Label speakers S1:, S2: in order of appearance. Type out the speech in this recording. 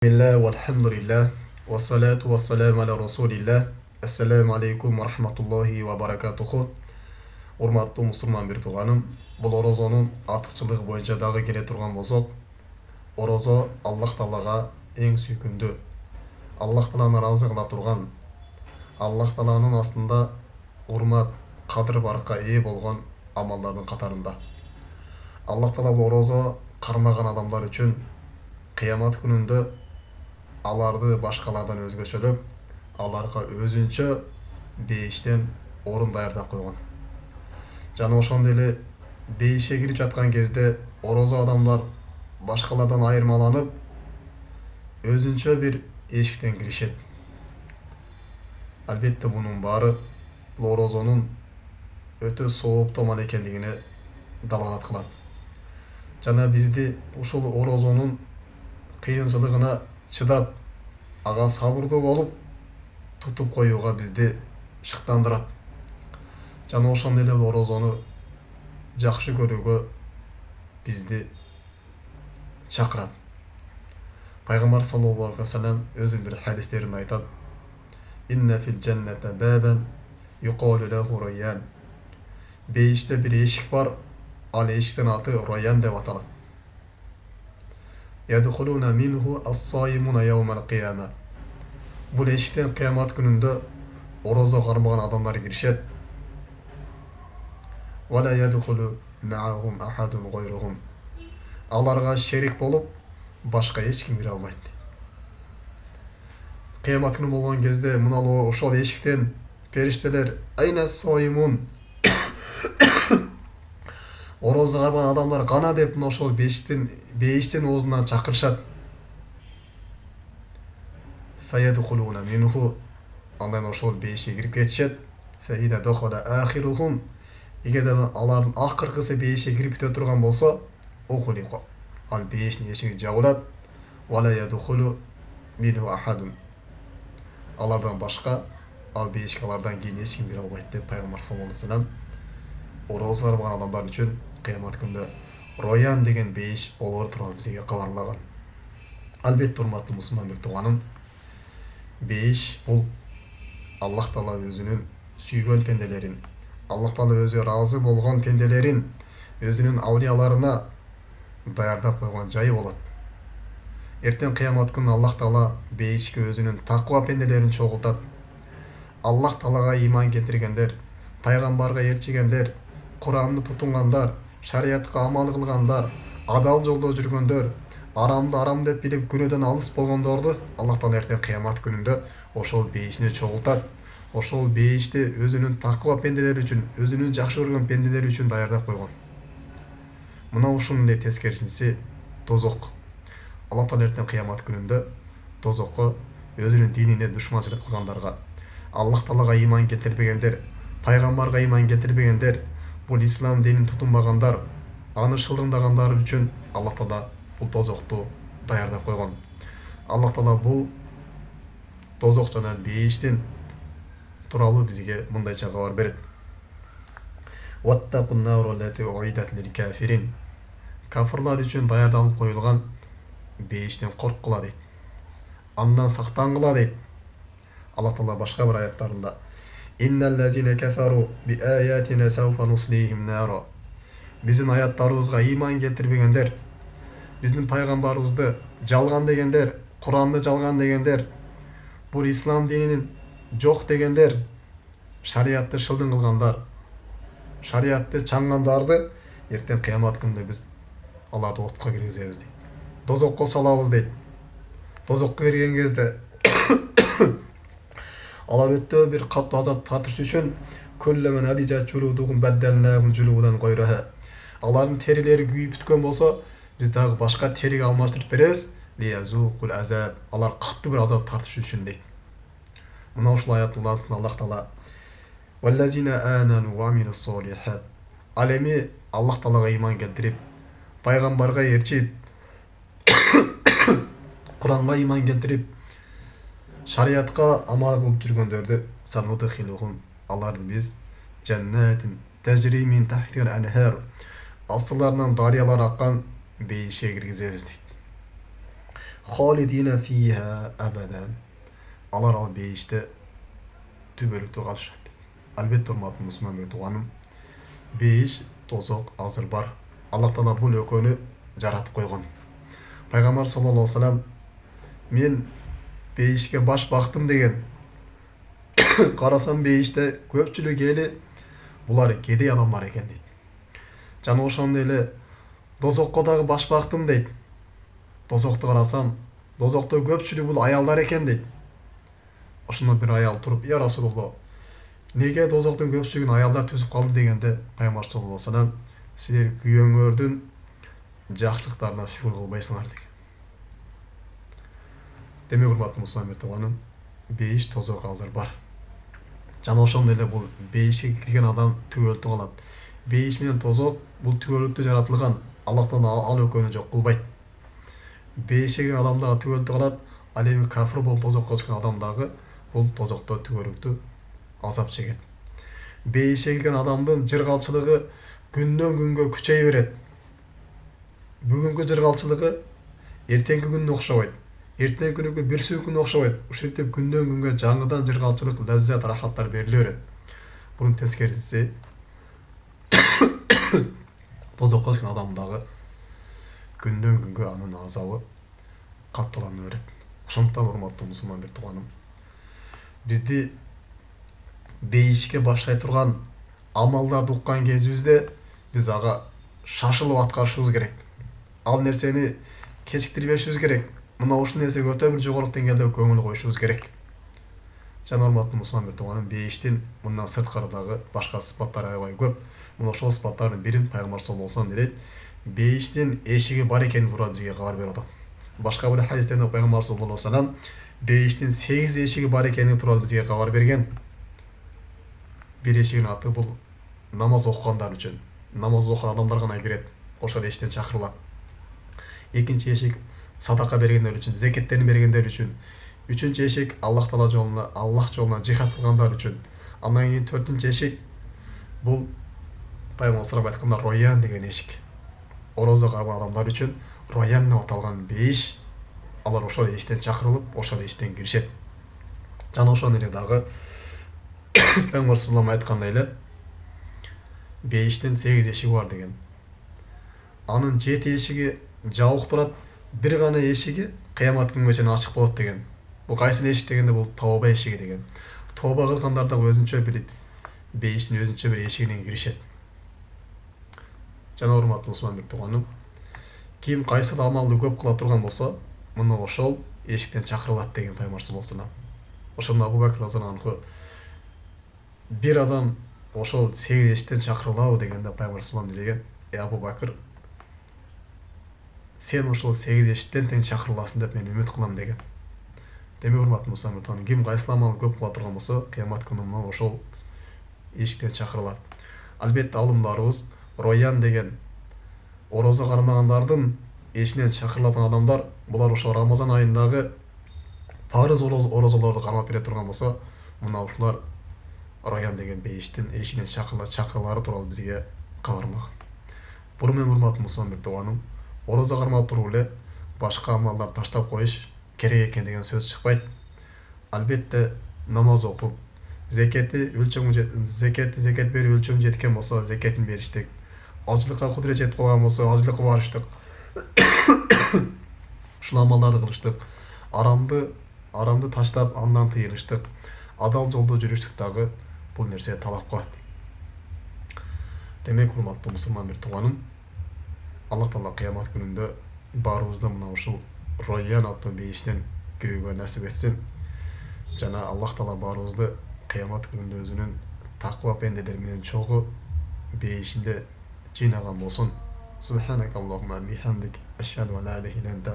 S1: Bismillah walhamdulillah wassalatu wassalamu ala rasulillah. Assalamu alaikum wa rahmatullahi wa barakatuhu. Урматтуу мусулман бир тууганым, бул орозонун артыкчылыгы боюнча дагы келе турган болсок, орозо Аллах Таалага эң сүйкүмдүү, Аллах Тааланы ыраазы кыла турган, Аллах Тааланын астында урмат, кадыр баракка ээ болгон амалдардын катарында. Аллах Таала бул орозо кармаган адамдар үчүн кыямат күнүндө аларды башкалардан өзгөчөлөп, аларга өзүнчө бейиштен орун даярдап койгон. Жана ошондой эле бейишке кирип жаткан кезде орозо адамдар башкалардан айырмаланып, өзүнчө бир эшиктен киришет. Албетте мунун баары бул орозонун өтө сооптуу амал экендигине далалат кылат. Жана бизди ушул орозонун кыйынчылыгына чыдап, ага сабырдуу болуп, тутуп коюуга бизди шыктандырат. Жана ошондой эле орозону жакшы көрүүгө бизди чакырат. Пайгамбар саллаллаху алейхи ва саллям өзүнүн бир хадистеринде айтат: "Инна фил джаннати бабан юқалу лаху райян." Бейиште бир эшик бар, ал эшиктин аты Райян деп аталат. Ядхулуна минху ас-сайимуна яумал кияма. Бул эшиктен кыямат күнүндө орозо кармаган адамдар киришет. Вала ядхулу маахум ахадун гайрухум. Аларга шерик болуп, башка эч ким кире албайт. Кыямат күнү болгон кезде мына ошол эшиктен периштелер айна соймун орозо кармаган адамдар кана деп мына ошол бейиштин оозунан чакырышат. Фаядхулуна минху. Андан ошол бейишке кирип кетишет. Фаида дахала ахирухум. Эгерде алардын акыркысы бейишке кирип кете турган болсо, охулико. Ал бейиштин эшиги жабылат. Вала ядхулу минху ахадун. Алардан башка ал бейишке алардан кийин эч ким кире албайт деп Пайгамбар саллаллаху алейхи ва саллям орозо кармаган адамдар үчүн кыямат күндө Роян деген бейиш болор турганын бизге кабарлаган. Албетте урматтуу мусулман бир тууганым, бейиш бул Аллах Таала өзүнүн сүйгөн пенделерин, Аллах Таала өзү ыраазы болгон пенделерин өзүнүн аулияларына даярдап койгон жайы болот. Эртең кыямат күнү Аллах Таала бейишке өзүнүн таква пенделерин чогултат. Аллах Таалага ыйман келтиргендер, пайгамбарга ээрчигендер, Куранды тутунгандар, шариятка амал кылгандар, адал жолдо жүргөндөр, арамды арам деп билип күнөөдөн алыс болгондорду Аллах Таала эртең кыямат күнүндө ошол бейишине чогултат. Ошол бейишти өзүнүн таква пенделери үчүн, өзүнүн жакшы көргөн пенделери үчүн даярдап койгон. Мына ушунун эле тескерисинчи тозок. Аллах Таала эртең кыямат күнүндө тозокко өзүнүн динине душманчылык кылгандарга, Аллах Таалага ыйман келтирбегендер, пайгамбарга ыйман келтирбегендер, бул ислам динин тутунбагандар, аны шылдыңдагандар үчүн Аллах Таала бул тозокту даярдап койгон. Аллах Таала бул тозок жана бейиштин тууралуу бизге мындайча кабар берет. Ваттакун нару лати уидат лил кафирин. Кафирлар үчүн даярдалып коюлган бейиштен корккула дейт. Андан сактангыла дейт. Аллах Таала башка бир аяттарында Инналлазина кафару би аятина сауфа нуслихим нара. Биздин аяттарыбызга ыйман келтирбегендер, биздин пайгамбарыбызды жалган дегендер, Куранды жалган дегендер, бул ислам динин жок дегендер, шариятты шылдың кылгандар, шариятты чаңгандарды эртең кыямат күнүндө биз аларды отко киргизебиз дейт. Тозокко салабыз дейт. Тозокко кирген кезде алар өтө бир катуу азап тартыш үчүн көллөмөн адижат жулудугун баддалнагун жулудан койраха. Алардын терилери күйүп бүткөн болсо, биз дагы башка териге алмаштырып беребиз. Лиязуқул азаб. Алар катуу бир азап тартыш үчүн дейт. Мына ушул аяттын астында Аллах Таала валлазина аману ва амилус солихат. Ал эми Аллах Таалага ыйман келтирип, пайгамбарга ээрчип, Куранга ыйман келтирип, шариятка амал кылып жүргөндөрдү санудхилухум. Аларды биз жаннатин тажри мин тахтил анхар. Астыларынан дарыялар аккан бейишке киргизебиз дейт. Халидина фиха абадан. Алар ал бейиште түбөлүктө калышат. Албетте урматтуу мусулман тууганым, бейиш, тозок азыр бар. Аллах Таала бул экөөнү жаратып койгон. Пайгамбар саллаллаху алейхи вассалам мен бейишке баш бактым деген. Карасам бейиште көпчүлүк эли булар кедей адамдар экен дейт. Жана ошондой эле дозокко дагы баш бактым дейт. Дозокто карасам, дозокто көпчүлүк бул аялдар экен дейт. Ошондо бир аял туруп, "Я Расулуллах, неге дозоктун көпчүлүгүн аялдар түзүп калды?" дегенде Пайгамбар саллаллаху алейхи вассалам, "Силер күйөөңөрдүн жакшылыктарына шүгүр кылбайсыңар" деген. Демек, урматтуу мусулман тууганым, бейиш, тозок азыр бар. Жана ошондой эле бул бейишке кирген адам түбөлүктө калат. Бейиш менен тозок бул түбөлүктө жаратылган. Аллах Таала ал экөөнү жок кылбайт. Бейишке кирген адам дагы түбөлүктө калат. Ал эми кафир болуп тозокко түшкөн адам дагы бул тозокто түбөлүктүү азап чегет. Бейишке кирген адамдын жыргалчылыгы күндөн күнгө күчөйө берет. Бүгүнкү жыргалчылыгы эртеңки күнүнө окшобойт. Эртеңки күнүкү бир сүйкүнө окшобойт. Ушинтип күндөн күнгө жаңыдан жыргалчылык, лаззат, рахаттар бериле берет. Bunun тескерисинче тозокко түшкөн адам дагы күндөн күнгө анын азабы катталана берет. Ошондуктан, урматтуу мусулман тууганым, бизди бейишке башлай турган амалдарды уккан кезибизде биз ага шашылып аткарышыбыз керек. Ал нерсени кечиктирбешибиз керек. Мына ушул нерсеге өтө бир жогору деңгээлде көңүл коюшубуз керек. Жана урматтуу мусулман тууганым, бейиштин мындан сырткары дагы башка сыпаттары аябай көп. Мына ошол сыпаттардын бирин Пайгамбар саллаллаху алейхи вассалам дейт, бейиштин эшиги бар экени тууралуу бизге кабар берип атат. Башка бир хадистерде Пайгамбар саллаллаху алейхи вассалам бейиштин 8 эшиги бар экени тууралуу бизге кабар берген. Бир эшигинин аты бул намаз окугандар үчүн. Намаз окуган адамдар гана кирет. Ошол эшиктен чакырылат. Экинчи эшик садака бергендер үчүн, зекеттерин бергендер үчүн. Үчүнчү эшик Аллах жолуна жихад кылгандар үчүн. Андан кийин төртүнчү эшик бул Пайгамбар саллаллаху алейхи вассалам айтканда роян деген эшик. Орозо кармаган адамдар үчүн роян деп аталган бейиш. Алар ошол эшиктен чакырылып, ошол эшиктен киришет. Жана ошондой эле дагы Пайгамбар саллаллаху алейхи вассалам айткандай эле бейиштин 8 эшиги бар деген. Анын 7 эшиги жабык турат, бир гана эшиги кыямат күнгө чейин ачык болот деген. Бул кайсы эшик дегенде бул тооба эшиги деген. Тооба кылгандар да өзүнчө бир бейиштин өзүнчө бир эшигинен киришет. Жана урматтуу мусулман тууганым, ким кайсыл амалды көп кыла турган болсо, мына ошол эшиктен чакырылат деген Пайгамбар саллаллаху алейхи вассалам. Ошондо Абу Бакр разияллаху анху бир адам ошол 8 эшиктен чакырылабы дегенде Пайгамбар саллаллаху алейхи вассалам деген, Абу Бакр, сен ошол 8 эшиктен тең чакырыласың деп мен үмүт кылам деген. Демек, урматтуу мусулман тууганым, ким кайсыл амалды көп кыла турган болсо, кыямат күнүнө ошол эшиктен чакырылат. Албетте алымдарыбыз роян деген орозо кармагандардын эшинен чакырылатын адамдар, булар ошол Рамазан айындагы парыз орозолорду кармап бере турган болсо, мына ушулар роян деген бейиштин эшигинен чакырылары тууралуу бизге кабарлаган. Буну менен, урматтуу мусулман тууганым, орозо кармап туруп эле башка амалдарды таштап коюш керек экен деген сөз чыкпайт. Албетте намаз окуп, зекет берип өлчөмү жеткен болсо зекетин бериштик. Ажылыкка кудурет жетип калган болсо ажылыкка барыштык. Ушул амалдарды кылыштык. Арамды таштап андан тыйылыштык. Адал жолдо жүрүштүк дагы бул нерсе талап кылат. Демек, урматтуу мусулман тууганым, Аллах Таала кыямат күнүндө баарыбызды мына ушул роян аттуу бейиштен кирүүгө насип этсин. Жана Аллах Таала баарыбызды кыямат күнүндө өзүнүн таква пенделери менен чогуу бейишинде жыйнаган болсун. Субханакаллахумма бихамдик, ашхаду ан ла илаха илля анта